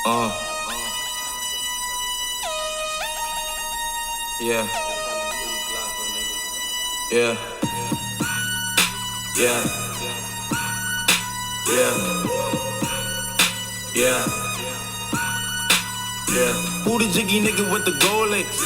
Uh, yeah, yeah, yeah, yeah, yeah, yeah. Who the jiggy nigga with the gold links?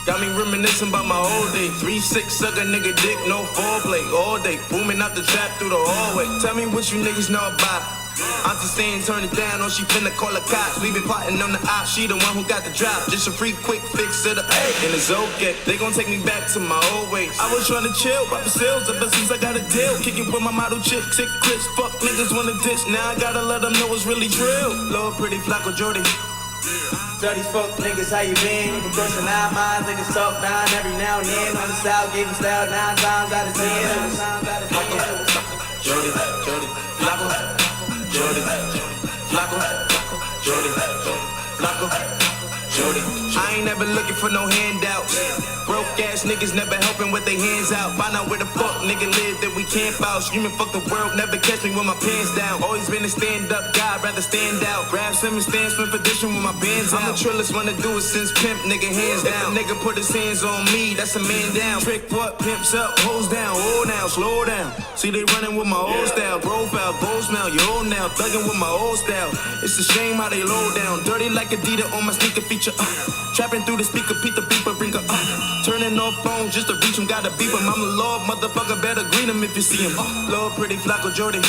Got me reminiscing about my old day. 3-6 sucker nigga dick, no foreplay. All day, booming out the trap through the hallway. Tell me what you niggas know about. Auntie saying turn it down, or she finna call the cops. We been plotting on the op, she the one who got the drop. Just a free quick fix to the and it's okay. They gon' take me back to my old ways. I was trying to chill, pop the sales ever since I got a deal. Kicking with my model chick, sick Chris. Fuck niggas wanna diss, now I gotta let them know it's really drill. Lord pretty Flacco Jordy. Dirty fuck niggas, how you been? You been crossing 9 miles, niggas talk down every now and then. On the south, gave him style 9 times out of 10. Jordy, Jordy, Flacco, Jordy, Flacco, Jordy, Flacco, Jordy. I ain't never looking for no handouts. Broke ass niggas never helping with their hands out. Find out where the fuck nigga live that we camp out. Screaming fuck the world, never catch me with my pants down. Always been a stand up guy, rather stand out. Grab Simmons, stand spin position with my bands out. I'm the trillest one to do it since pimp, nigga hands down. If a nigga put his hands on me, that's a man down. Trick what, pimps up, hoes down, hold down, slow down. See they running with my old style, profile, gold smell, you old now. Thugging with my old style. It's a shame how they low down. Dirty like Adidas on my sneaker feature. Trapping through the speaker, Pete the beeper, bring her turning off phones just to reach him, gotta beep him. I'm the Lord, motherfucker, better greet him if you see him. Lord, pretty Flacco Jordy.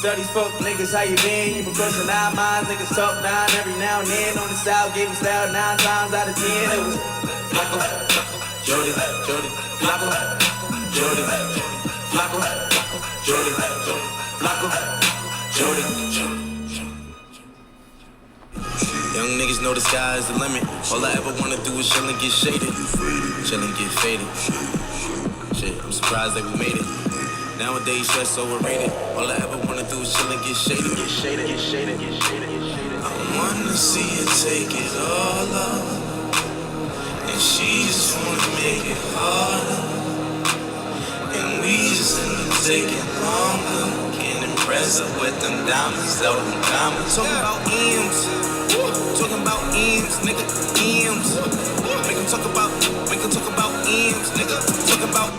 Dirty fuck niggas, how you been? You been crossing 9 miles, niggas talk down every now and then. On the south, gave him style 9 times out of 10. It was Flacco, Jordy, Jordy, Flacco, Jordy, Flacco, Jordy, Flacco, Jordy. Young niggas know the sky is the limit. All I ever wanna do is chill and get shaded. Chill and get faded. Shit, I'm surprised that we made it. Nowadays, stress overrated. All I ever wanna do is chill and get shaded. Get shaded, get shaded, get shaded, get shaded. I wanna see you take it all up. And she just wanna make it harder. And we just end up taking longer. Can't impress her with them diamonds, though them diamonds. Talking about M's. Talking about M's, nigga, M's. Make him talk about M's, nigga. Talk about.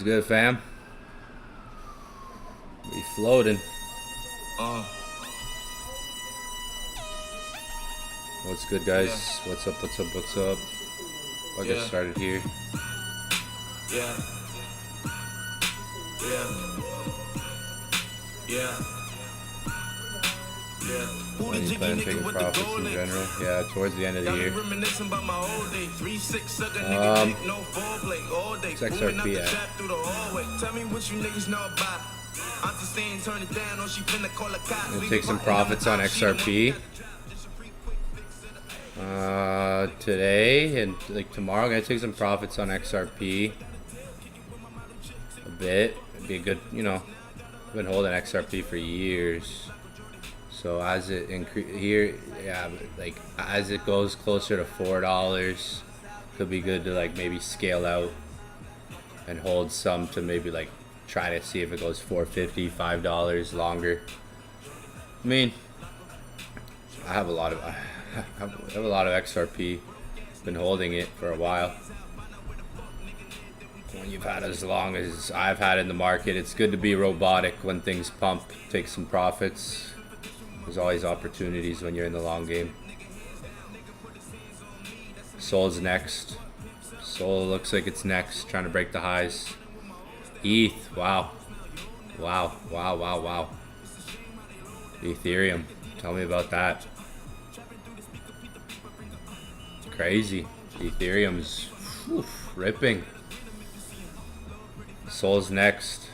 good, fam? We floating. What's good, guys? Yeah. What's up? What's up? What's up? I'll get started here. Yeah. When you plan taking profits in general? Yeah, towards the end of the year. It's XRP at. I'm gonna take some profits on XRP today, and like tomorrow I'm gonna take some profits on XRP a bit. It'd be a good, you know, I've been holding XRP for years. So as it here, yeah, like as it goes closer to $4, could be good to like maybe scale out and hold some to maybe like try to see if it goes $4.50, $5 longer. I mean, I have a lot of XRP. Been holding it for a while. When you've had as long as I've had in the market, it's good to be robotic when things pump. Take some profits. There's always opportunities when you're in the long game. Sol's next. Sol looks like it's next, trying to break the highs. ETH, wow. Ethereum, tell me about that. Crazy. Ethereum's ripping. Sol's next.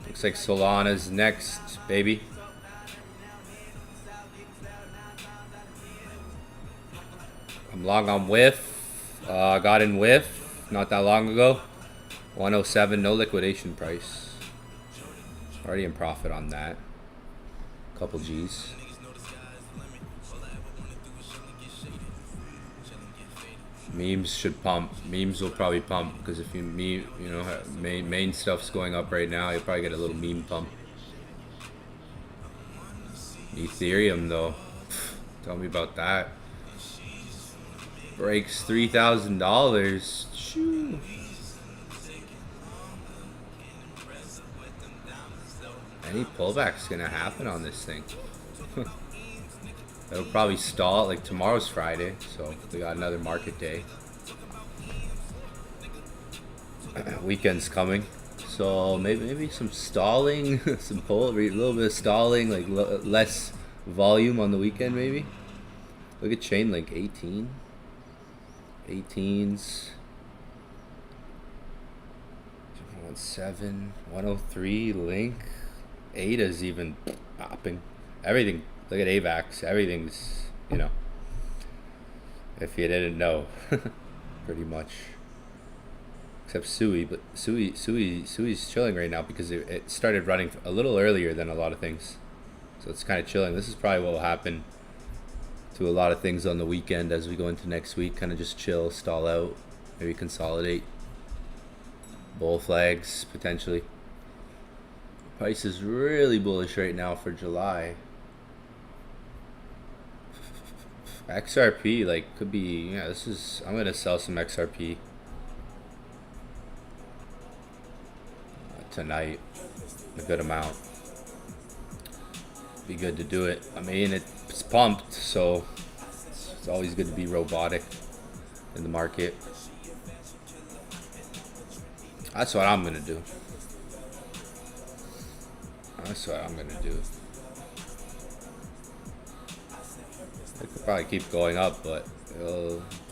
Looks like Solana's next, baby. I'm long on WIF. Got in WIF not that long ago. 107, no liquidation price. Already in profit on that. Couple G's. Memes should pump. Memes will probably pump because if you main stuff's going up right now, you'll probably get a little meme pump. Ethereum though, tell me about that. Breaks $3,000. Shoo. Any pullback's gonna happen on this thing. It'll probably stall. Like tomorrow's Friday, so we got another market day. Weekend's coming, so maybe some stalling, a little bit of stalling, like less volume on the weekend maybe. Look at Chainlink, 18s, 17, 103, Link, ADA's even popping. Everything. Look at AVAX. Everything's, you know, if you didn't know, pretty much. Except Sui, but Sui's chilling right now because it started running a little earlier than a lot of things, so it's kind of chilling. This is probably what will happen to a lot of things on the weekend as we go into next week. Kind of just chill, stall out, maybe consolidate. Bull flags potentially. Price is really bullish right now for July. XRP, like, could be, yeah, I'm gonna sell some XRP tonight, a good amount. Be good to do it. I mean, it's pumped, so it's always good to be robotic in the market. That's what I'm gonna do. It could probably keep going up, but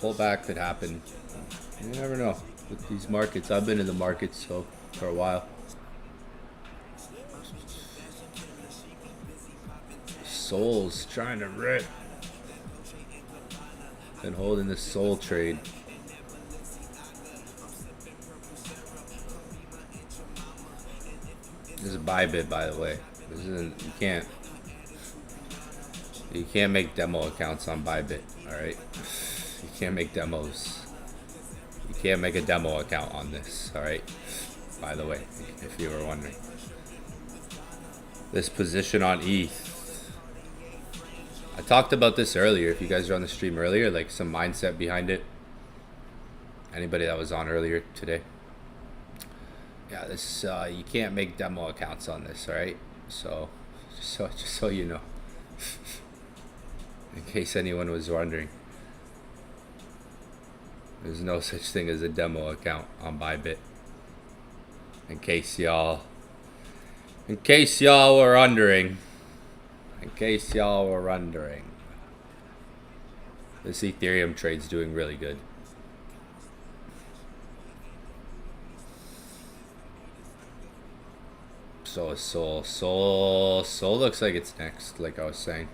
pullback could happen. You never know with these markets. I've been in the markets for a while. Sol's trying to rip. Been holding this Sol trade. This is a buy bid, by the way. This isn't. You can't make demo accounts on Bybit, alright? You can't make demos. You can't make a demo account on this, alright? By the way, if you were wondering. This position on ETH. I talked about this earlier, if you guys are on the stream earlier, like some mindset behind it. Anybody that was on earlier today. Yeah, this you can't make demo accounts on this, all right? So, just so you know, in case anyone was wondering, there's no such thing as a demo account on Bybit. In case y'all were wondering, this Ethereum trade's doing really good. So is Soul looks like it's next, like I was saying.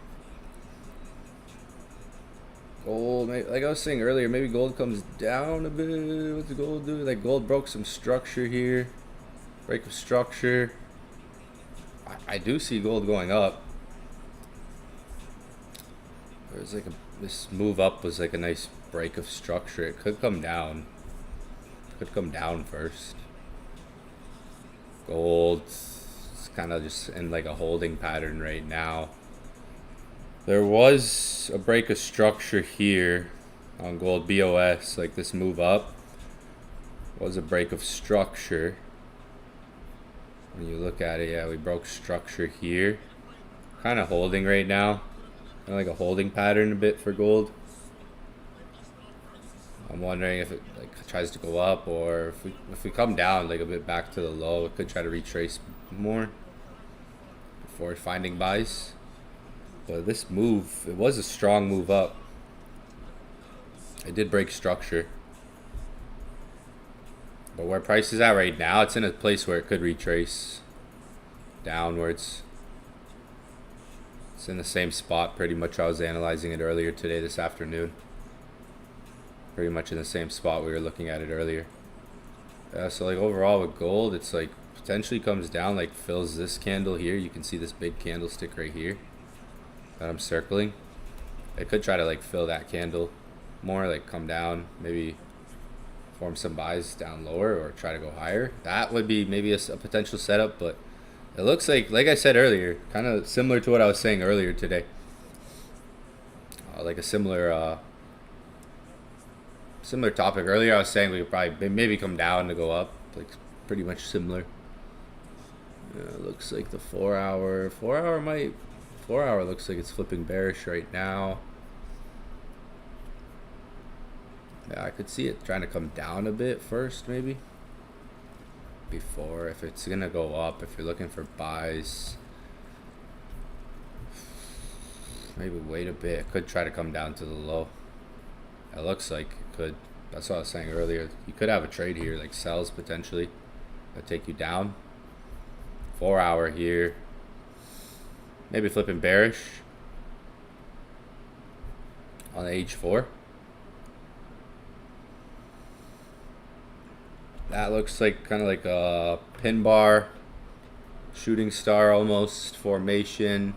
Gold, like I was saying earlier, maybe gold comes down a bit. What's the gold do? Like gold broke some structure here. Break of structure. I do see gold going up. There's like this move up was like a nice break of structure. It could come down. Could come down first. Gold, it's kind of just in like a holding pattern right now. There was a break of structure here on gold BOS, like this move up was a break of structure. When you look at it, yeah, we broke structure here. Kind of holding right now. Kind of like a holding pattern a bit for gold. I'm wondering if it like tries to go up, or if we come down like a bit back to the low, it could try to retrace more before finding buys. But this move, it was a strong move up. It did break structure. But where price is at right now, it's in a place where it could retrace downwards. It's in the same spot pretty much I was analyzing it earlier today, this afternoon. Pretty much in the same spot we were looking at it earlier. So like overall with gold, it's like potentially comes down, like fills this candle here. You can see this big candlestick right here that I'm circling. It could try to like fill that candle more, like come down, maybe form some buys down lower or try to go higher. That would be maybe a potential setup, but it looks like I said earlier, kind of similar to what I was saying earlier today. Like a similar topic. Earlier I was saying we could probably maybe come down to go up, like pretty much similar. It looks like the 4 hour looks like it's flipping bearish right now. Yeah, I could see it trying to come down a bit first, maybe. Before, if it's gonna go up, if you're looking for buys, maybe wait a bit. It could try to come down to the low. It looks like it could. That's what I was saying earlier. You could have a trade here, like sells potentially, that take you down. 4 hour here. Maybe flipping bearish on the H4. That looks like kind of like a pin bar, shooting star almost formation.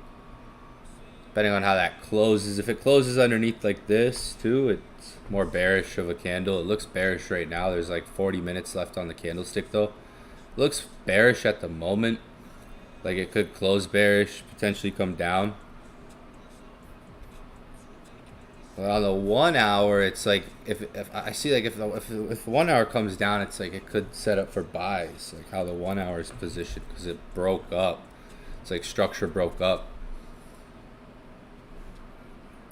Depending on how that closes. If it closes underneath like this too, it's more bearish of a candle. It looks bearish right now. There's like 40 minutes left on the candlestick though. It looks bearish at the moment. Like it could close bearish, potentially come down. But on the 1 hour, it's like if I see like if 1 hour comes down, it's like it could set up for buys. Like how the 1 hour is positioned, because it broke up. It's like structure broke up.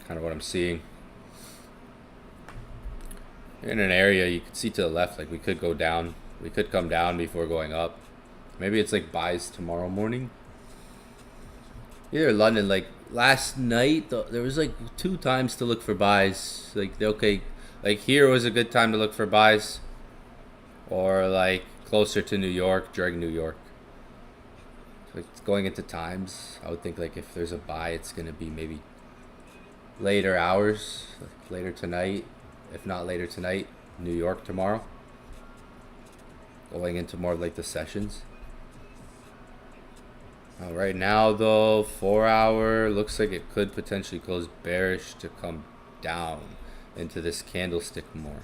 Kind of what I'm seeing. In an area you can see to the left, like we could go down. We could come down before going up. Maybe it's like buys tomorrow morning. Either London, like last night, there was like 2 times to look for buys. Like, okay, like here was a good time to look for buys. Or like closer to New York, during New York. So it's going into times. I would think like if there's a buy, it's going to be maybe later hours, like later tonight. If not later tonight, New York tomorrow. Going into more of like the sessions. Right now though, 4 hour looks like it could potentially close bearish to come down into this candlestick more.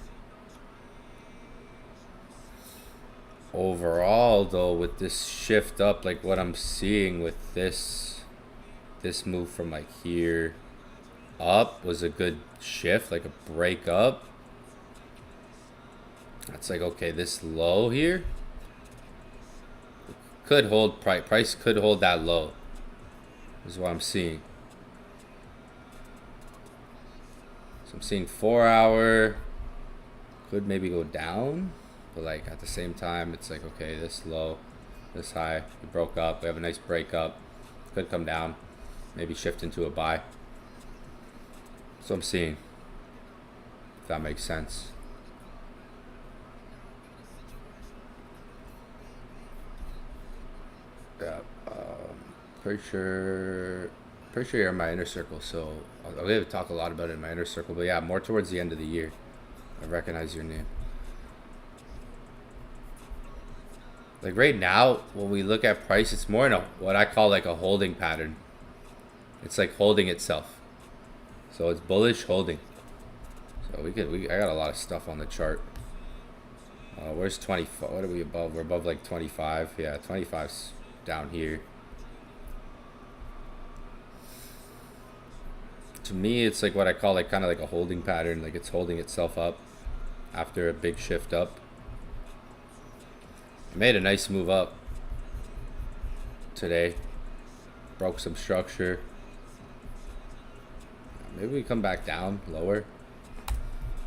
Overall though, with this shift up, like what I'm seeing with this move from like here up was a good shift, like a break up. That's like, okay, this low here, could hold price could hold that low. Is what I'm seeing. So I'm seeing 4 hour could maybe go down, but like at the same time it's like, okay, this low, this high, we broke up, we have a nice break up, could come down, maybe shift into a buy. So I'm seeing, if that makes sense. Yeah, pretty sure you're in my inner circle, so I'll be able to talk a lot about it in my inner circle. But yeah, more towards the end of the year, I recognize your name. Like right now, when we look at price, it's more in a what I call like a holding pattern. It's like holding itself, so it's bullish holding. So I got a lot of stuff on the chart. Where's 25? What are we above? We're above like 25. Yeah, 25's down here. To me, it's like what I call like kind of like a holding pattern. Like it's holding itself up after a big shift up. It made a nice move up today. Broke some structure. Maybe we come back down lower.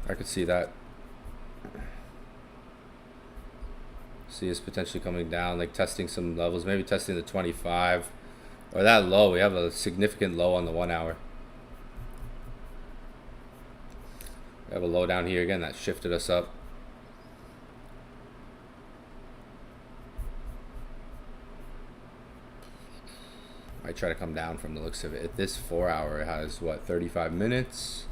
I could see that. See us potentially coming down, like testing some levels, maybe testing the 25 or that low. We have a significant low on the 1 hour. We have a low down here again that shifted us up. I try to come down from the looks of it. At this 4 hour, it has what, 35 minutes?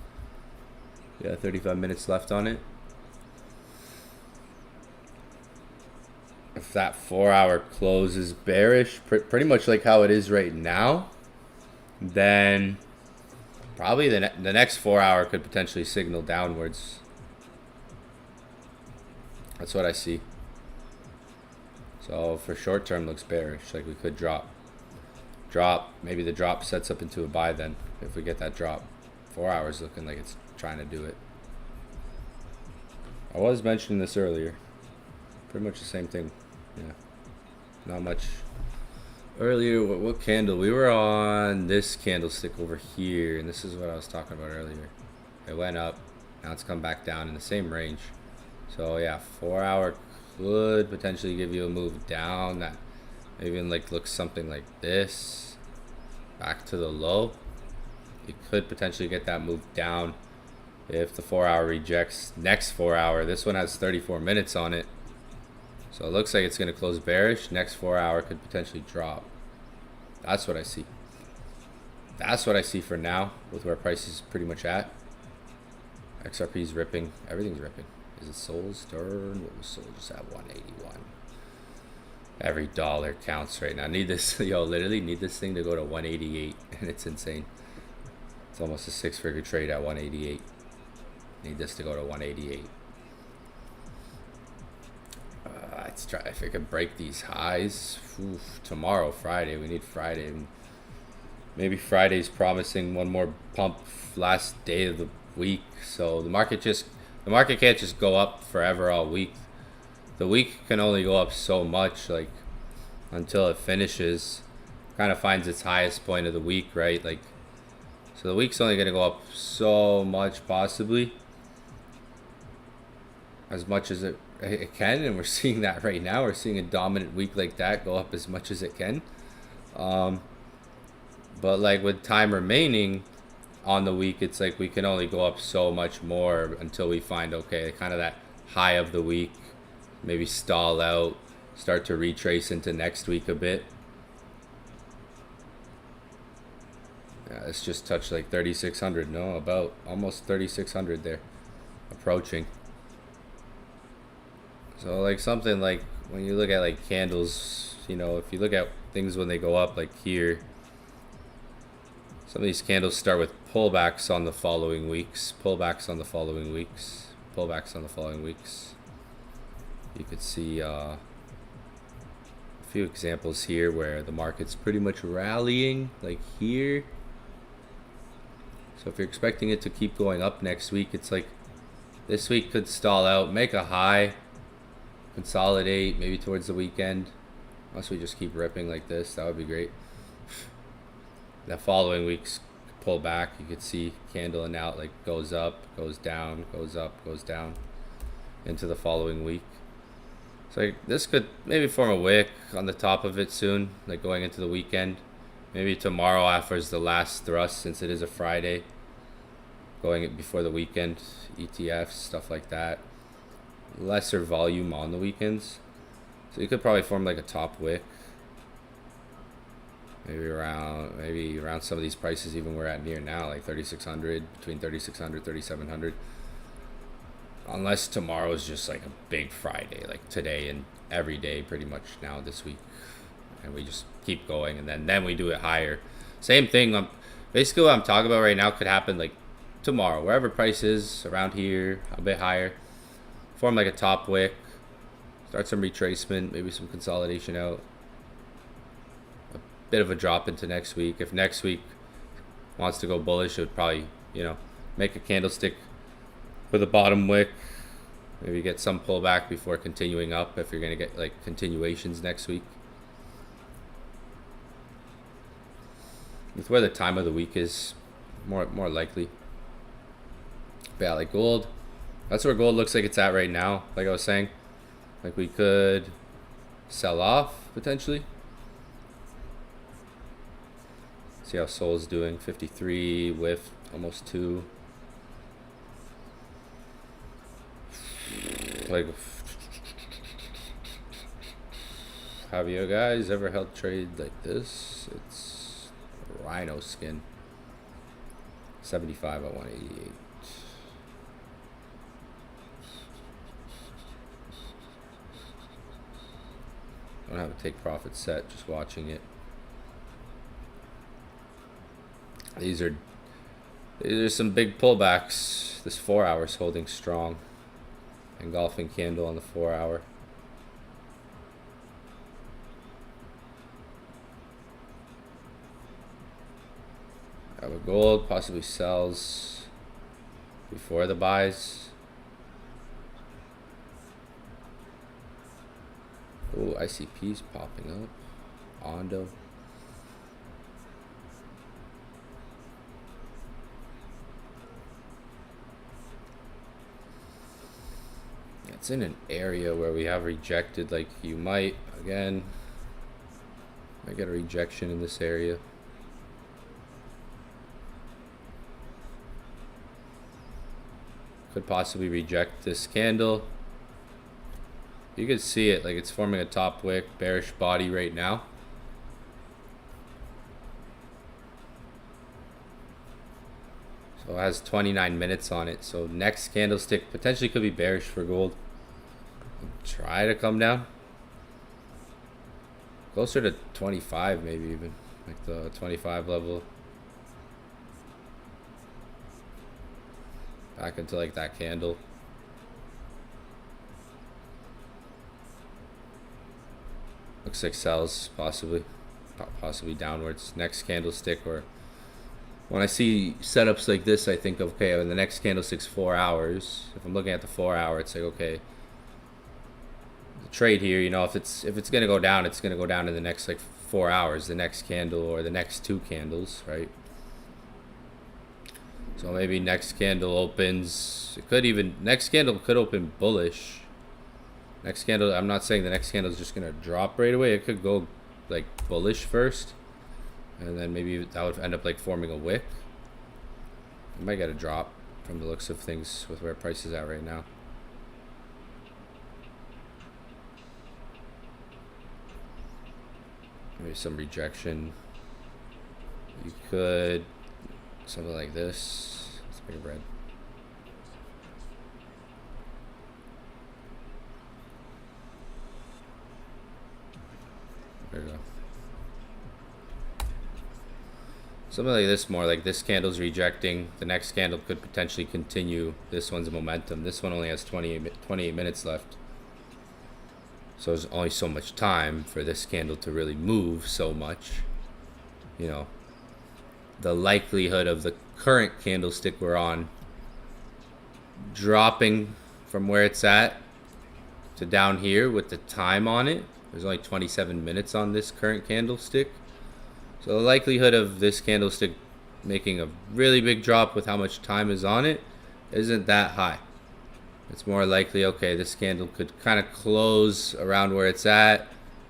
Yeah, 35 minutes left on it. If that 4 hour close is bearish, pretty much like how it is right now, then probably the next 4 hour could potentially signal downwards. That's what I see. So for short term, looks bearish. Like we could drop. Maybe the drop sets up into a buy then if we get that drop. 4 hours looking like it's trying to do it. I was mentioning this earlier. Pretty much the same thing. Yeah. Not much. Earlier, what candle? We were on this candlestick over here, and this is what I was talking about earlier. It went up. Now it's come back down in the same range. So yeah, 4 hour could potentially give you a move down that even like looks something like this. Back to the low. You could potentially get that move down if the 4 hour rejects. Next 4 hour, this one has 34 minutes on it. So it looks like it's going to close bearish. Next 4 hour could potentially drop. That's what I see. That's what I see for now with where price is pretty much at. XRP's ripping. Everything's ripping. Is it Sol's turn? What was Sol just at? 181. Every dollar counts right now. Need this, yo, literally need this thing to go to 188, and it's insane. It's almost a 6-figure trade at 188. Need this to go to 188. Let's try if it can break these highs. Oof, tomorrow, Friday, we need Friday. Maybe Friday's promising one more pump last day of the week. So the market can't just go up forever all week. The week can only go up so much, like until it finishes, kind of finds its highest point of the week, right? Like, so the week's only gonna go up so much, possibly as much as it can, and we're seeing that right now. We're seeing a dominant week like that go up as much as it can. But like with time remaining on the week, it's like we can only go up so much more until we find, okay, kind of that high of the week, maybe stall out, start to retrace into next week a bit. Yeah, it's just touched like 3,600. No, about almost 3,600 there, approaching. So like something like when you look at like candles, you know, if you look at things when they go up like here, some of these candles start with pullbacks on the following weeks, pullbacks on the following weeks, pullbacks on the following weeks. You could see a few examples here where the market's pretty much rallying, like here. So if you're expecting it to keep going up next week, it's like this week could stall out, make a high, consolidate maybe towards the weekend, Unless we just keep ripping like this, that would be great. The following week's pull back, you could see candling out, like goes up, goes down, goes up, goes down into the following week. So like, this could maybe form a wick on the top of it soon, like going into the weekend. Maybe tomorrow offers the last thrust since it is a Friday. Going it before the weekend, ETFs, stuff like that. Lesser volume on the weekends. So you could probably form like a top wick. Maybe around some of these prices even we're at near now, like 3,600, between 3,600, 3,700. Unless tomorrow is just like a big Friday, like today and every day pretty much now this week. And we just keep going, and then we do it higher. Same thing. Basically what I'm talking about right now could happen like tomorrow, wherever price is around here, a bit higher. Form like a top wick. Start some retracement, maybe some consolidation out. A bit of a drop into next week. If next week wants to go bullish, it would probably, make a candlestick with a bottom wick. Maybe get some pullback before continuing up if you're going to get like continuations next week. With where the time of the week is, more likely. But yeah, like gold. That's where gold looks like it's at right now. Like I was saying. Like we could sell off potentially. See how Sol's doing. 53 with almost 2. Like, have you guys ever held trade like this? It's rhino skin. 75 at 188. I don't have a take profit set, just watching it. These are some big pullbacks. This 4 hour's holding strong. Engulfing candle on the 4 hour. Have a gold possibly sells before the buys. Oh, ICP's popping up. Ondo. It's in an area where we have rejected, like you might get a rejection in this area. Could possibly reject this candle. You can see it, like it's forming a top wick, bearish body right now. So it has 29 minutes on it. So next candlestick potentially could be bearish for gold. Try to come down. Closer to 25 maybe even. Like the 25 level. Back into like that candle. Looks like sells possibly downwards. Next candlestick, or when I see setups like this, I think, okay, when the next candlestick's 4 hours. If I'm looking at the 4 hour, it's like, okay, the trade here, if it's gonna go down, it's gonna go down in the next like 4 hours, the next candle or the next 2 candles, right? So maybe next candle opens. Next candle could open bullish. Next candle, I'm not saying the next candle is just gonna drop right away. It could go like bullish first, and then maybe that would end up like forming a wick. I might get a drop from the looks of things with where price is at right now. Maybe some rejection. You could something like this. Let's make a bread. There you go. Something like this, more like this candle's rejecting. The next candle could potentially continue this one's momentum. This one only has 28 minutes left. So there's only so much time for this candle to really move so much. The likelihood of the current candlestick we're on dropping from where it's at to down here with the time on it There's only 27 minutes on this current candlestick. So the likelihood of this candlestick making a really big drop with how much time is on it isn't that high. It's more likely, okay, this candle could kind of close around where it's at,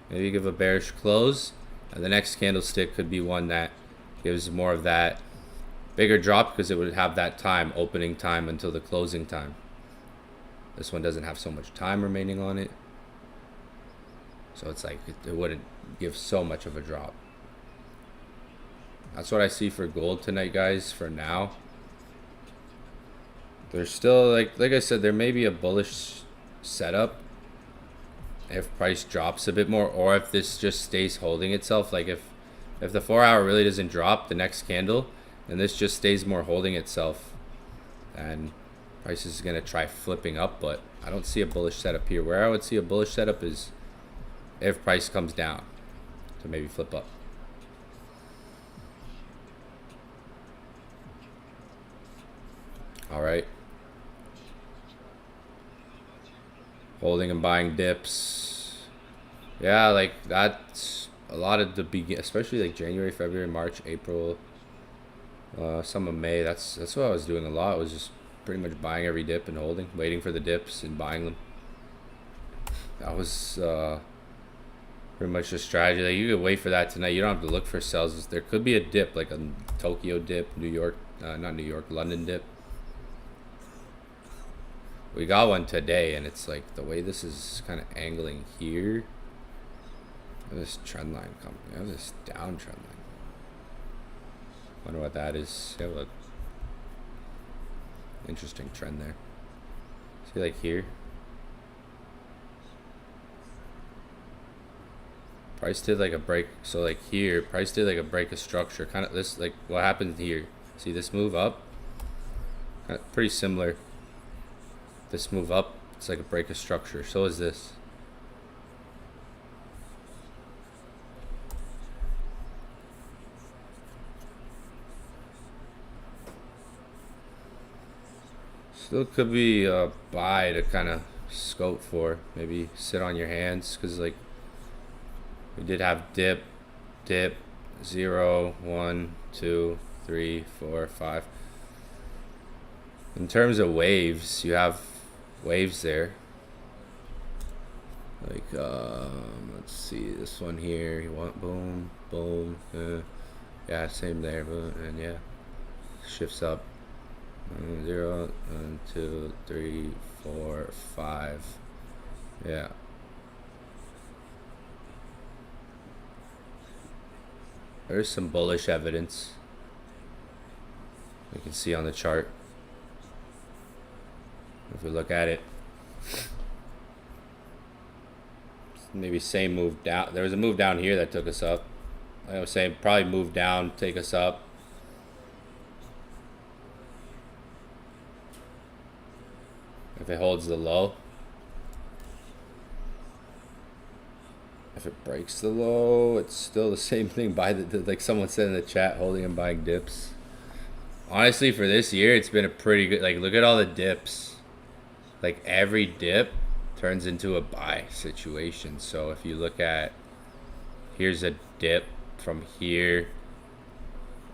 maybe give a bearish close, and the next candlestick could be one that gives more of that bigger drop because it would have that time, opening time until the closing time. This one doesn't have so much time remaining on it, so it's like it wouldn't give so much of a drop. That's what I see for gold tonight, guys, for now. There's still, like I said, there may be a bullish setup if price drops a bit more, or if this just stays holding itself. Like if the 4 hour really doesn't drop the next candle, and this just stays more holding itself, and price is going to try flipping up. But I don't see a bullish setup here. Where I would see a bullish setup is if price comes down to maybe flip up. All right. Holding and buying dips. Yeah, like that's a lot of the especially like January, February, March, April, some of May. That's what I was doing a lot. Was just pretty much buying every dip and holding, waiting for the dips and buying them. That was pretty much the strategy. Like you could wait for that tonight. You don't have to look for sells. There could be a dip, like a Tokyo dip, New York, not New York, London dip. We got one today, and it's like the way this is kind of angling here. This trend line coming. You have this down trend line. Wonder what that is. You have a interesting trend there. See, like here, price did like a break. So like here, price did like a break of structure. Kind of this, like what happened here. See this move up? Kind of pretty similar. This move up, it's like a break of structure. So is this. Still could be a buy to kind of scope for. Maybe sit on your hands, because like we did have dip, 0, 1, 2, 3, 4, 5. In terms of waves, you have waves there. Like let's see, this one here, you want boom, boom, yeah, same there, and yeah, shifts up. 0, 1, 2, 3, 4, 5. Yeah. There's some bullish evidence you can see on the chart. If we look at it, maybe same move down. There was a move down here that took us up. I was saying probably move down, take us up. If it holds the low. If it breaks the low, it's still the same thing. Buy the like someone said in the chat, holding and buying dips. Honestly, for this year, it's been a pretty good. Like, look at all the dips. Like every dip turns into a buy situation. So if you look at, here's a dip from here.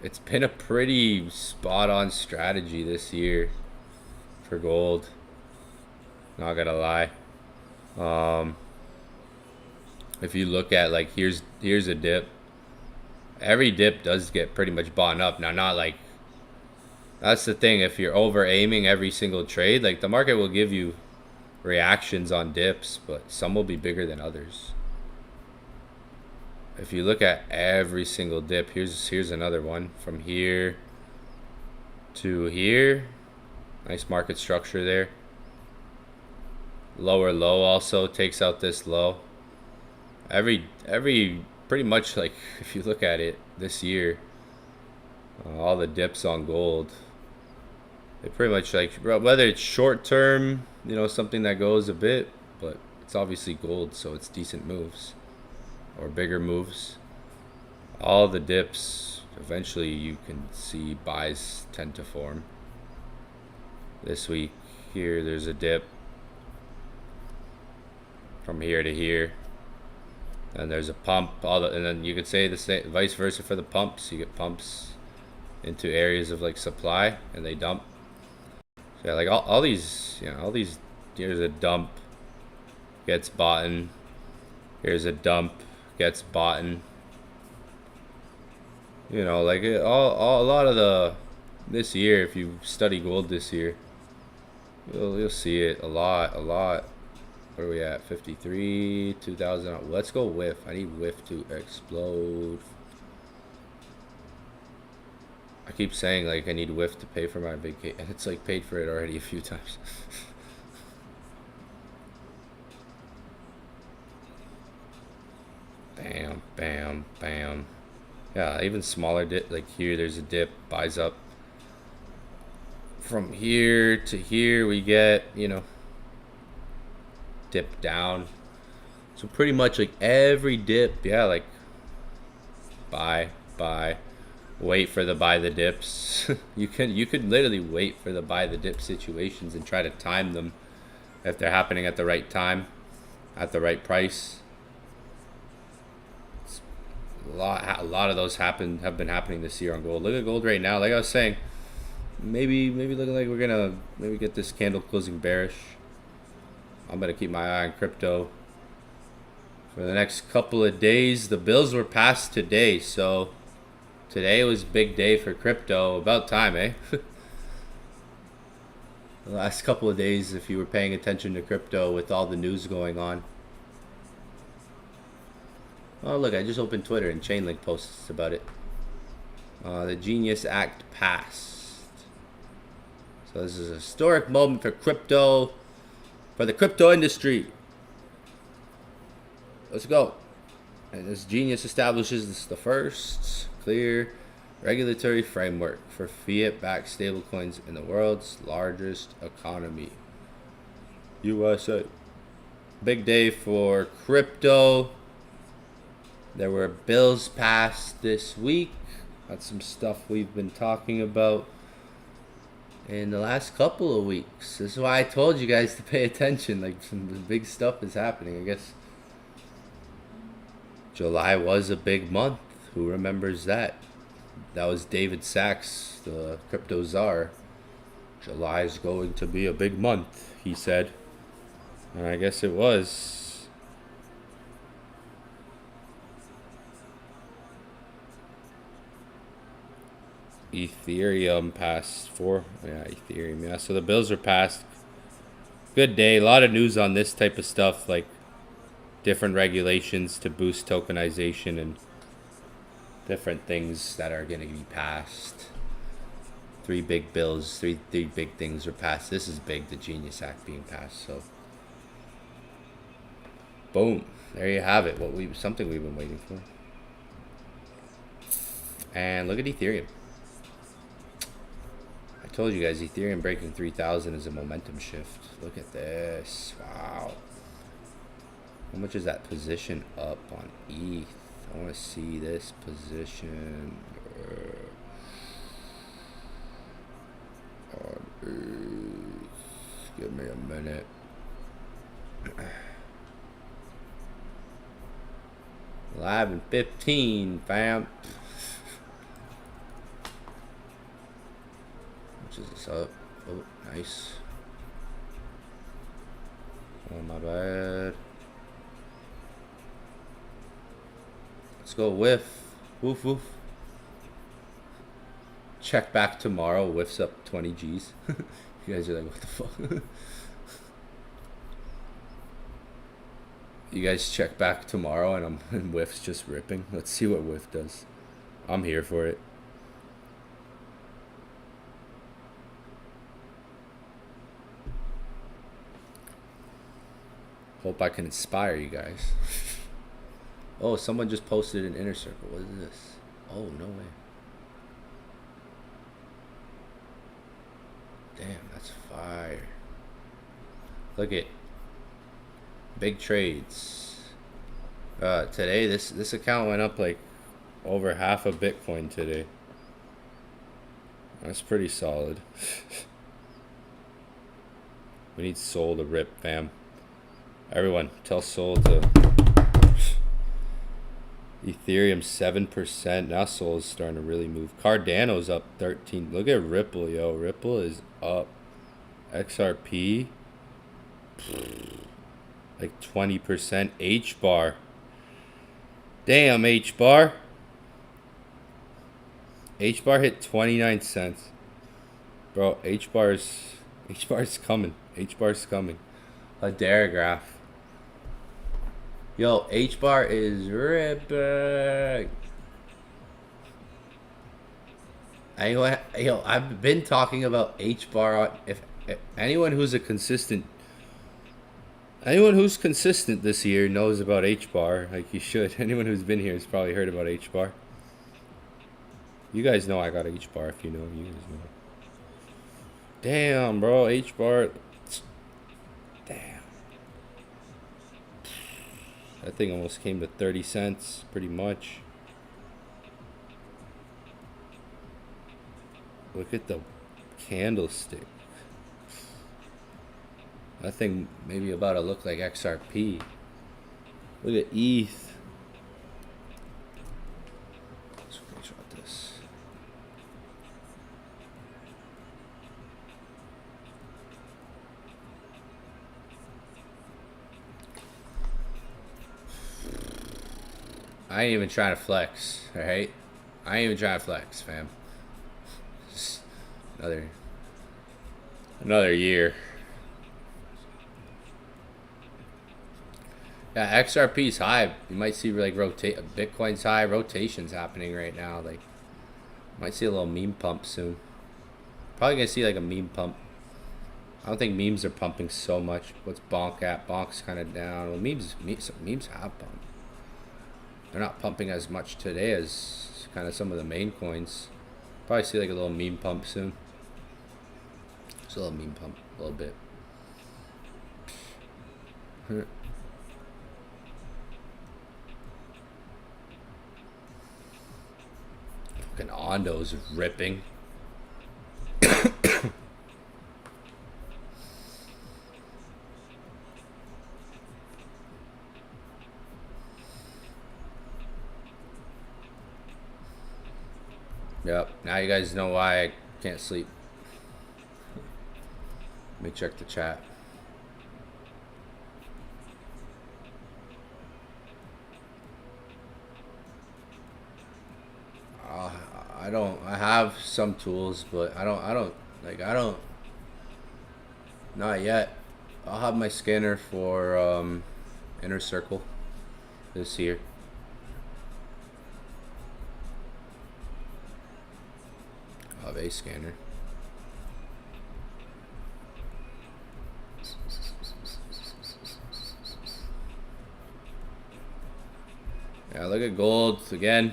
It's been a pretty spot on strategy this year for gold. Not gonna lie. If you look at like here's a dip. Every dip does get pretty much bought up. Now, not like, that's the thing. If you're over aiming every single trade, like the market will give you reactions on dips, but some will be bigger than others. If you look at every single dip, here's another one from here to here. Nice market structure there. Lower low also takes out this low. Every pretty much, like if you look at it this year, all the dips on gold, they pretty much, like, whether it's short term, you know, something that goes a bit, but it's obviously gold, so it's decent moves or bigger moves. All the dips, eventually you can see buys tend to form. This week here, there's a dip from here to here. and there's a pump. And then you could say the same, vice versa for the pumps. You get pumps into areas of like supply, and they dump. So yeah, like all these, all these. Here's a dump, gets bought in. Here's a dump, gets bought in. Like a lot of this year. If you study gold this year, you'll see it a lot. What are we at? 53, 2,000. Let's go whiff. I need whiff to explode. I keep saying like I need whiff to pay for my vacation, and it's like paid for it already a few times. Bam, bam, bam. Yeah, even smaller dip. Like here, there's a dip, buys up. From here to here, we get, dip down. So pretty much like every dip, yeah, like buy, wait for the buy the dips. you could literally wait for the buy the dip situations and try to time them if they're happening at the right time, at the right price. A lot of those have been happening this year on gold. Look at gold right now. Like I was saying, maybe looking like we're gonna maybe get this candle closing bearish. I'm gonna keep my eye on crypto for the next couple of days. The bills were passed today, so today was a big day for crypto. About time, eh? The last couple of days, if you were paying attention to crypto with all the news going on. Oh, look, I just opened Twitter and Chainlink posts about it. The Genius Act passed. So this is a historic moment for crypto, for the crypto industry. Let's go. And this Genius establishes the first clear regulatory framework for fiat-backed stablecoins in the world's largest economy, USA. Big day for crypto. There were bills passed this week. That's some stuff we've been talking about in the last couple of weeks. This is why I told you guys to pay attention. Like, some big stuff is happening. I guess July was a big month. Who remembers that? That was David Sachs, the crypto czar. July is going to be a big month, he said. And I guess it was. Ethereum passed Ethereum. Yeah, so the bills are passed. Good day. A lot of news on this type of stuff, like different regulations to boost tokenization and different things that are going to be passed. Three big bills, three big things are passed. This is big, the Genius Act being passed. So, boom, there you have it. Something we've been waiting for. And look at Ethereum. I told you guys, Ethereum breaking 3,000 is a momentum shift. Look at this. Wow. How much is that position up on ETH? I want to see this position on ETH. Give me a minute. Live in 15, fam. Is this up? Oh, nice. Oh, my bad. Let's go whiff. Woof, woof. Check back tomorrow. Whiff's up 20 G's. You guys are like, what the fuck? You guys check back tomorrow and whiff's just ripping. Let's see what whiff does. I'm here for it. Hope I can inspire you guys. Oh, someone just posted an inner circle. What is this? Oh, no way. Damn, that's fire. Look at big trades. Today, this account went up like over half a Bitcoin today. That's pretty solid. We need Soul to rip, fam. Everyone, tell Soul to Ethereum 7%. Now Sol's starting to really move. Cardano's up 13. Look at Ripple, yo. Ripple is up. XRP like 20%. H bar. Damn, H bar. H bar hit 29 cents. Bro, H bar's coming. H bar's coming. A Daragraph. Yo, H bar is ripping. Yo, I've been talking about H bar. If anyone who's consistent this year knows about H bar, like you should. Anyone who's been here has probably heard about H bar. You guys know I got H bar. If you know, you guys know. Damn, bro, H bar. Damn. That thing almost came to 30 cents, pretty much. Look at the candlestick. That thing maybe about to look like XRP. Look at ETH. Let's screenshot this. I ain't even trying to flex, alright? I ain't even trying to flex, fam. Just another year. Yeah, XRP's high. You might see like Bitcoin's high, rotations happening right now. Like, might see a little meme pump soon. Probably gonna see like a meme pump. I don't think memes are pumping so much. What's Bonk at? Bonk's kind of down. Well, memes have pumped. They're not pumping as much today as kind of some of the main coins. Probably see like a little meme pump soon. Just a little meme pump, a little bit. Fucking Ondo's ripping. Yep, now you guys know why I can't sleep. Let me check the chat. I have some tools, but I don't, not yet. I'll have my scanner for, Inner Circle this year. I'll have a scanner. Yeah, look at gold again.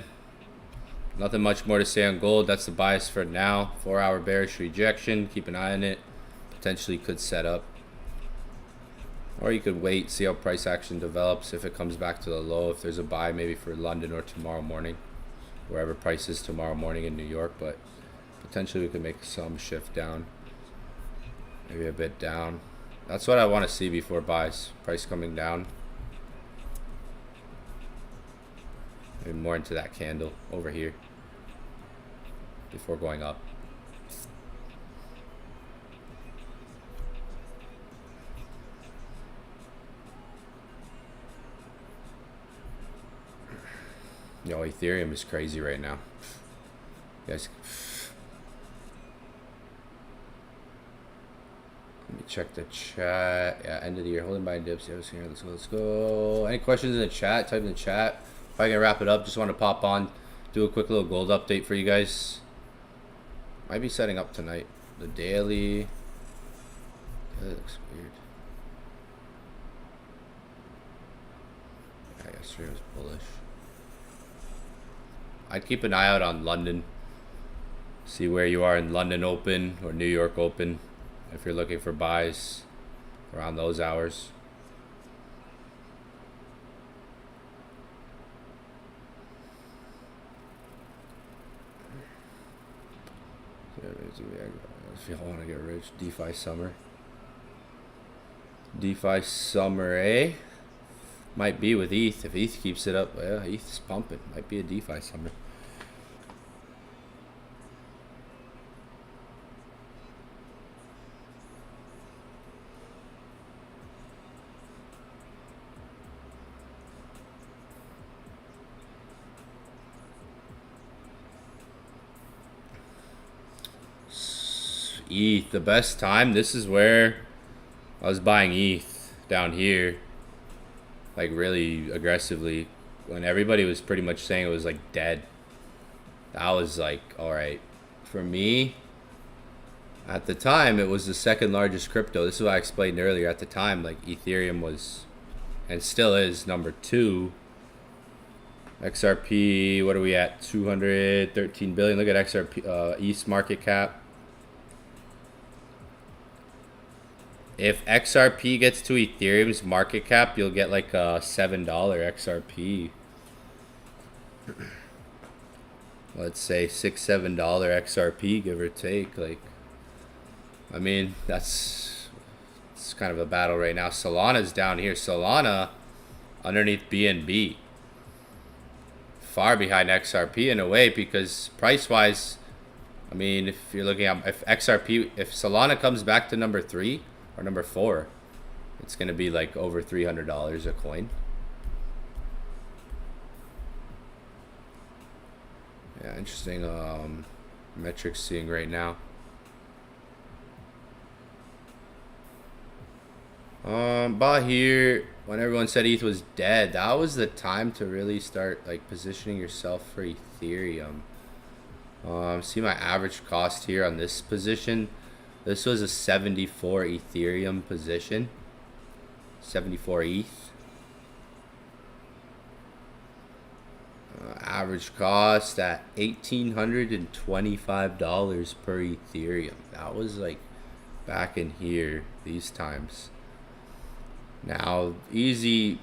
Nothing much more to say on gold. That's the bias for now. 4-hour bearish rejection. Keep an eye on it. Potentially could set up. Or you could wait, see how price action develops. If it comes back to the low, if there's a buy maybe for London or tomorrow morning. Wherever price is tomorrow morning in New York. But potentially we could make some shift down. Maybe a bit down. That's what I want to see before buys. Price coming down. Maybe more into that candle over here before going up. Yo, Ethereum is crazy right now. You guys, let me check the chat. Yeah, end of the year, holding buy dips. Yeah, here. Let's go. Any questions in the chat? Type in the chat. If I can wrap it up, just want to pop on, do a quick little gold update for you guys. Might be setting up tonight. The daily. That looks weird. Yeah, yesterday was bullish. I'd keep an eye out on London. See where you are in London Open or New York Open if you're looking for buys around those hours. If y'all want to get rich, DeFi summer. DeFi summer, eh? Might be with ETH. If ETH keeps it up, yeah, ETH's pumping. Might be a DeFi summer. ETH, the best time. This is where I was buying ETH down here, like really aggressively, when everybody was pretty much saying it was like dead. That was like, all right. For me, at the time, it was the second largest crypto. This is what I explained earlier. At the time, like Ethereum was, and still is, number 2. XRP, what are we at? 213 billion. Look at XRP, ETH's market cap. If XRP gets to Ethereum's market cap, you'll get like a $7 XRP. Let's say $6-7 XRP, give or take. Like, I mean, it's kind of a battle right now. Solana's down here. Solana underneath BNB, far behind XRP in a way, because price-wise, I mean, if you're looking at if Solana comes back to number 3 or number 4, it's gonna be like over $300 a coin. Yeah, interesting metrics seeing right now. But here, when everyone said ETH was dead, that was the time to really start like positioning yourself for Ethereum. See my average cost here on this position. This was a 74 Ethereum position. 74 ETH. Average cost at $1,825 per Ethereum. That was like back in here, these times. Now, easy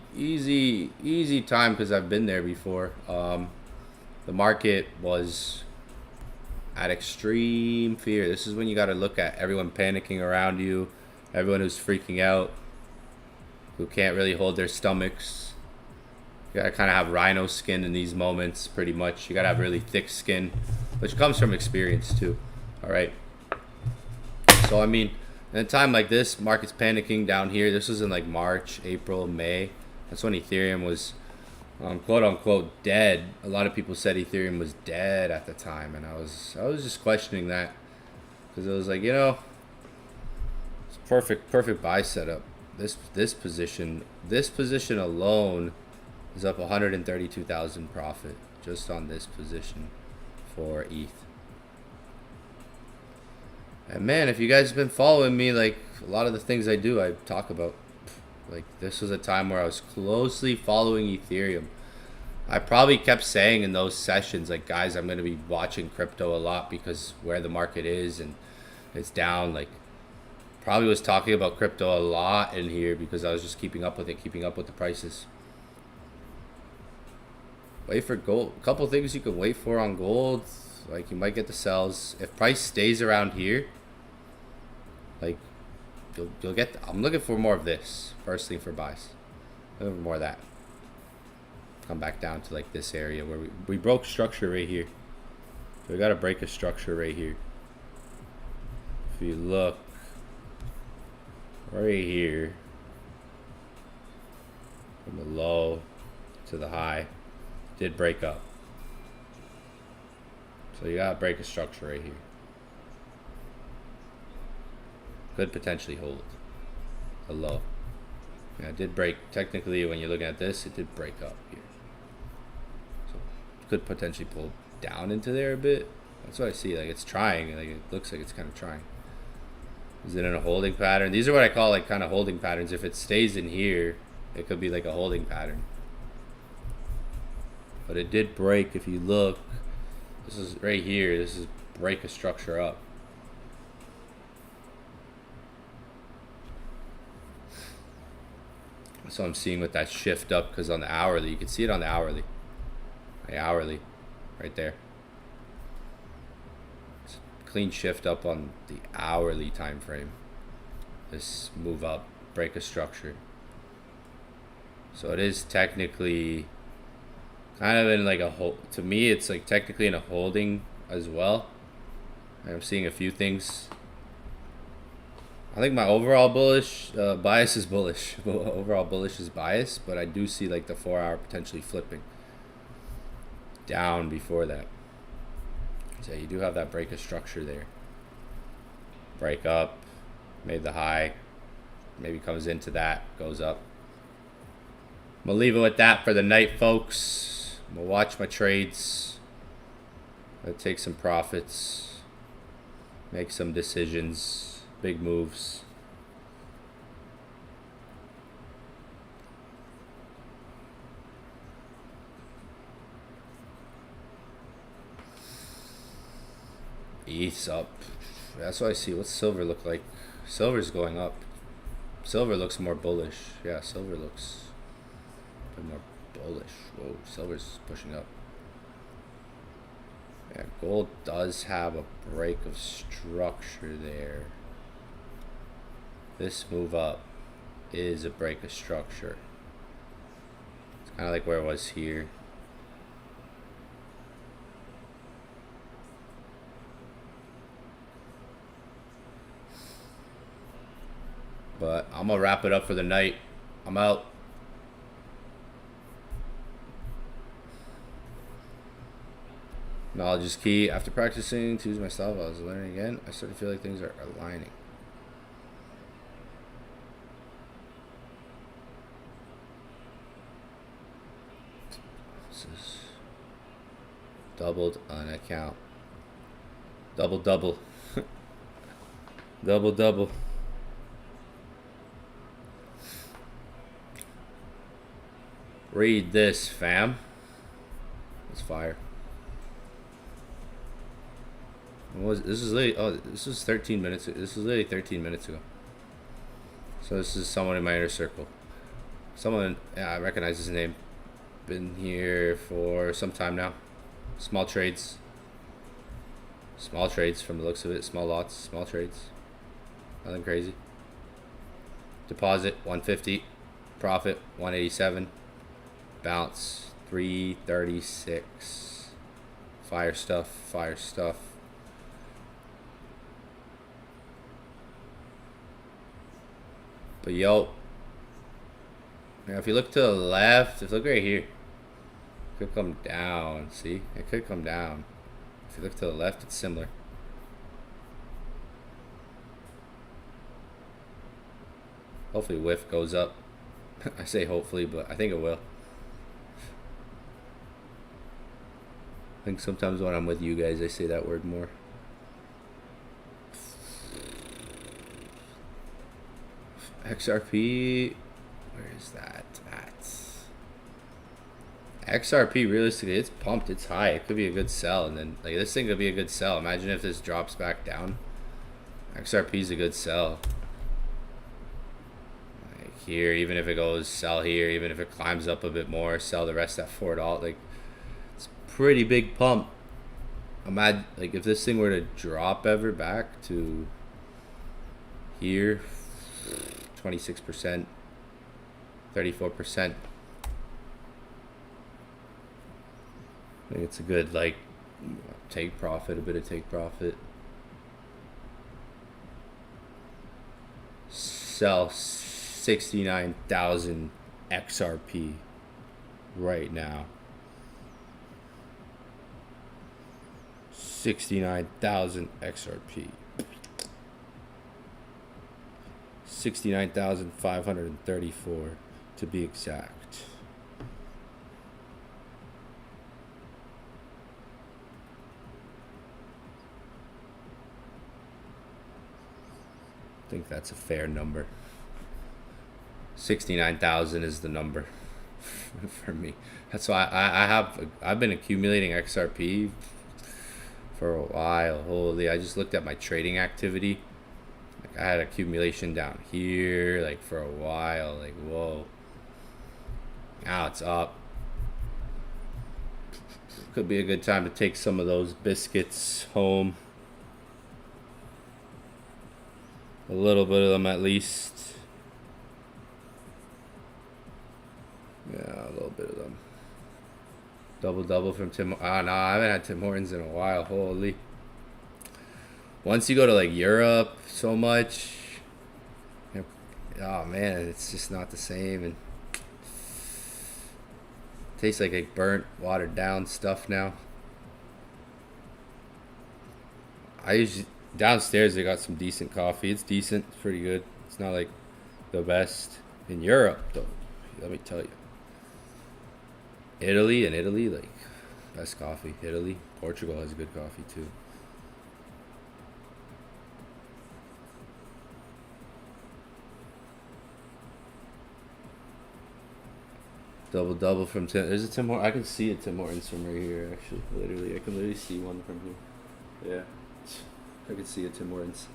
time because I've been there before. The market was at extreme fear. This is when you got to look at everyone panicking around you, everyone who's freaking out, who can't really hold their stomachs. You got to kind of have rhino skin in these moments, pretty much. You got to have really thick skin, which comes from experience too. All right. So, I mean, in a time like this, market's panicking down here. This was in like March, April, May. That's when Ethereum was quote unquote dead. A lot of people said Ethereum was dead at the time, and I was just questioning that, because it was like, you know, it's perfect buy setup. This position alone is up 132,000 profit just on this position for ETH. And man, if you guys have been following me, like a lot of the things I do, I talk about. Like, this was a time where I was closely following Ethereum. I probably kept saying in those sessions, like, guys, I'm going to be watching crypto a lot because where the market is and it's down. Like, probably was talking about crypto a lot in here because I was just keeping up with it, keeping up with the prices. Wait for gold. A couple things you can wait for on gold. Like, you might get the sells. If price stays around here, like, you'll get. I'm looking for more of this. First thing for buys. Looking for more of that. Come back down to like this area where we broke structure right here. So we got to break a structure right here. If you look right here, from the low to the high, did break up. So you gotta break a structure right here. Could potentially hold a low. Yeah, it did break. Technically, when you're looking at this, it did break up here. So could potentially pull down into there a bit. That's what I see. Like, it's trying. Like, it looks like it's kind of trying. Is it in a holding pattern? These are what I call like kind of holding patterns. If it stays in here, it could be like a holding pattern. But it did break. If you look, this is right here. This is break a structure up. So I'm seeing with that shift up, because on the hourly, you can see it on the hourly. The hourly, right there. It's clean shift up on the hourly time frame. This move up, break a structure. So it is technically kind of in like a hold. To me, it's like technically in a holding as well. I'm seeing a few things. I think my overall bullish bias is bullish. Overall bullish is bias, but I do see like the 4-hour potentially flipping down before that. So you do have that break of structure there. Break up, made the high, maybe comes into that, goes up. I'm gonna leave it with that for the night, folks. I'm gonna watch my trades. I'm gonna take some profits, make some decisions, big moves. ETH's up. That's what I see. What's silver look like? Silver's going up. Silver looks more bullish. Yeah, silver looks a bit more bullish. Whoa, silver's pushing up. Yeah, gold does have a break of structure there. This move up is a break of structure. It's kind of like where it was here. But I'm going to wrap it up for the night. I'm out. Knowledge is key. After practicing to use my style, I was learning again. I started to feel like things are aligning. This is doubled on account. Double. Double. Read this, fam. It's fire. This is literally, this was 13 minutes. This was literally 13 minutes ago. So this is someone in my inner circle. Someone, yeah, I recognize his name. Been here for some time now. Small trades. Small trades from the looks of it. Small lots, small trades. Nothing crazy. Deposit 150. Profit 187. Bounce 336. Fire stuff. But yo, now if you look to the left, just look right here. It could come down. See, it could come down. If you look to the left, it's similar. Hopefully, whiff goes up. I say hopefully, but I think it will. I think sometimes when I'm with you guys, I say that word more. XRP, where is that at? XRP, realistically, it's pumped, it's high. It could be a good sell, and then like this thing could be a good sell. Imagine if this drops back down. XRP is a good sell. Like here, even if it goes sell here, even if it climbs up a bit more, sell the rest at $4. Like it's pretty big pump. Imagine like if this thing were to drop ever back to here. 26%, 34%. I think it's a good like take profit, a bit of take profit. Sell 69,000 XRP right now. 69,000 XRP. 69,534 to be exact. I think that's a fair number. 69,000 is the number for me. That's why I've been accumulating XRP for a while. Holy, I just looked at my trading activity. Like I had accumulation down here like for a while. Like whoa. Now it's up. Could be a good time to take some of those biscuits home. A little bit of them at least. Yeah, a little bit of them. Double from Tim. Ah, no, I haven't had Tim Hortons in a while. Holy. Once you go to like Europe so much, oh man, it's just not the same, and tastes like a burnt, watered down stuff now. I usually downstairs they got some decent coffee. It's decent. It's pretty good. It's not like the best in Europe though. Let me tell you. Italy, like best coffee. Italy, Portugal has good coffee too. Double from Tim. There's a Tim Hortons. I can see a Tim Hortons from right here. Actually, literally, I can literally see one from here. Yeah, I can see a Tim Hortons.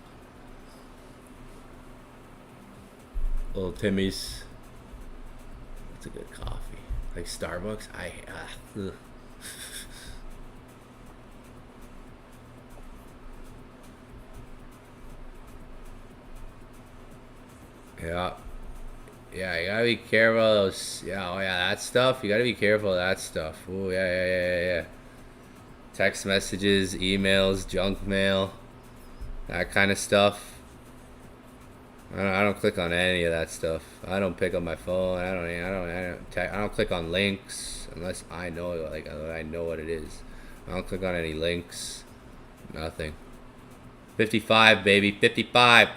Little Timmy's. It's a good coffee. Like Starbucks, ugh. Yeah. Yeah, you gotta be careful of those. Yeah, oh yeah, that stuff. You gotta be careful of that stuff. Oh yeah. Text messages, emails, junk mail, that kind of stuff. I don't click on any of that stuff. I don't pick up my phone. I don't click on links unless I know I know what it is. I don't click on any links. Nothing. 55, baby, 55.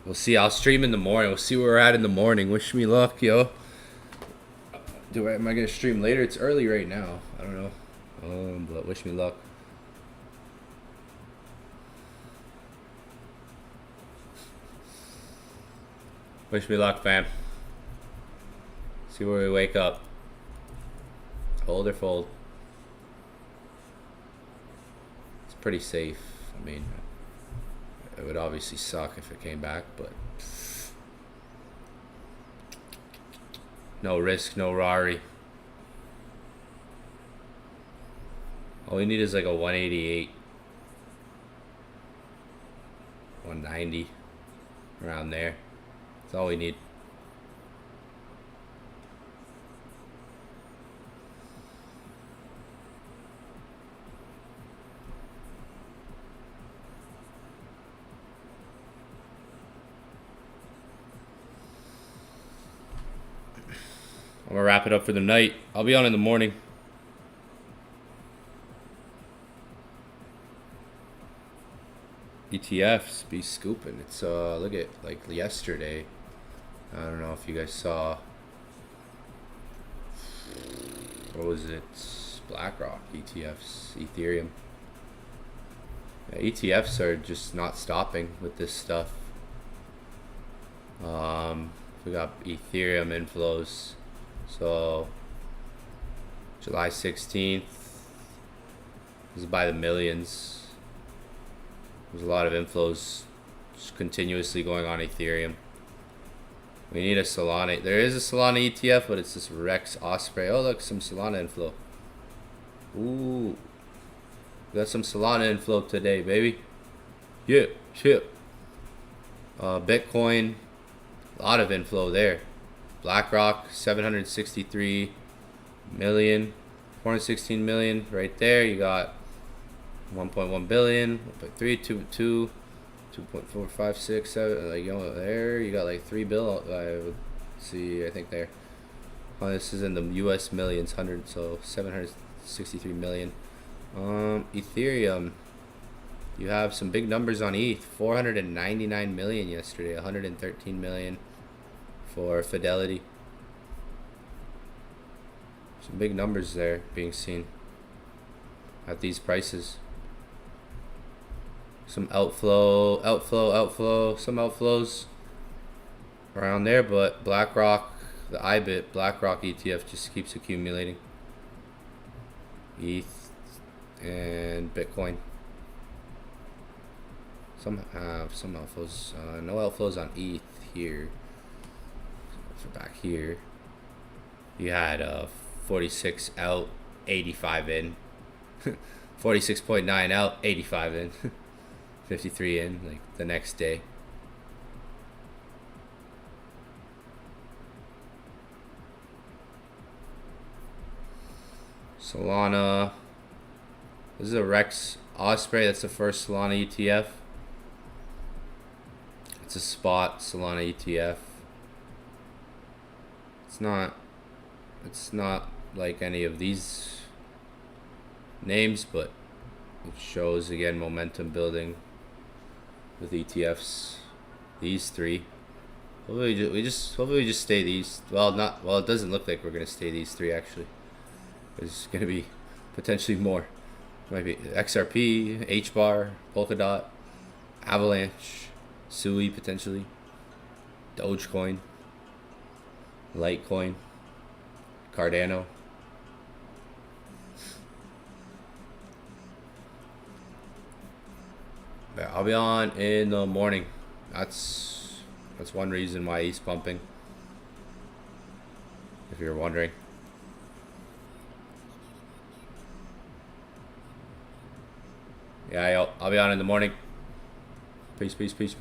We'll see. I'll stream in the morning. We'll see where we're at in the morning. Wish me luck, yo. Am I gonna stream later? It's early right now. I don't know. But wish me luck. Wish me luck, fam. See where we wake up. Hold or fold. It's pretty safe. I mean, it would obviously suck if it came back, but no risk, no Rari. All we need is like a 188, 190, around there. That's all we need. I'm gonna wrap it up for the night. I'll be on in the morning. ETFs be scooping. It's look at like yesterday. I don't know if you guys saw. What was it? BlackRock ETFs, Ethereum. Yeah, ETFs are just not stopping with this stuff. We got Ethereum inflows. So July 16th. This is by the millions. There's a lot of inflows just continuously going on Ethereum. We need a Solana. There is a Solana ETF, but it's this Rex Osprey. Oh, look, some Solana inflow. Ooh. We got some Solana inflow today, baby. Yeah, shit. Bitcoin. A lot of inflow there. BlackRock, 763 million. 416 million right there. You got 1.1 billion, 1.3, 2.2, 2.4, 5, 6, 7, like, you know, there you got like 3 bill. I would see, I think there. Oh, this is in the US millions, 100, so 763 million. Ethereum, you have some big numbers on ETH. 499 million yesterday, 113 million for Fidelity. Some big numbers there being seen at these prices. Some outflow, some outflows around there, but BlackRock, the IBIT BlackRock ETF just keeps accumulating. ETH and Bitcoin. Some have some outflows. No outflows on ETH here. So back here, you had 46 out, 85 in. 46.9 out, 85 in. 53 in, like the next day. Solana. This is a Rex Osprey. That's the first Solana ETF. It's a spot Solana ETF. It's not like any of these names, but it shows again momentum building with ETFs. These three. Hopefully we just stay these. Well, it doesn't look like we're gonna stay these three actually. There's gonna be potentially more. Might be XRP, HBAR, Polkadot, Avalanche, Sui potentially, Dogecoin, Litecoin, Cardano. But I'll be on in the morning. That's one reason why he's pumping. If you're wondering. Yeah, I'll be on in the morning. Peace, peace, peace.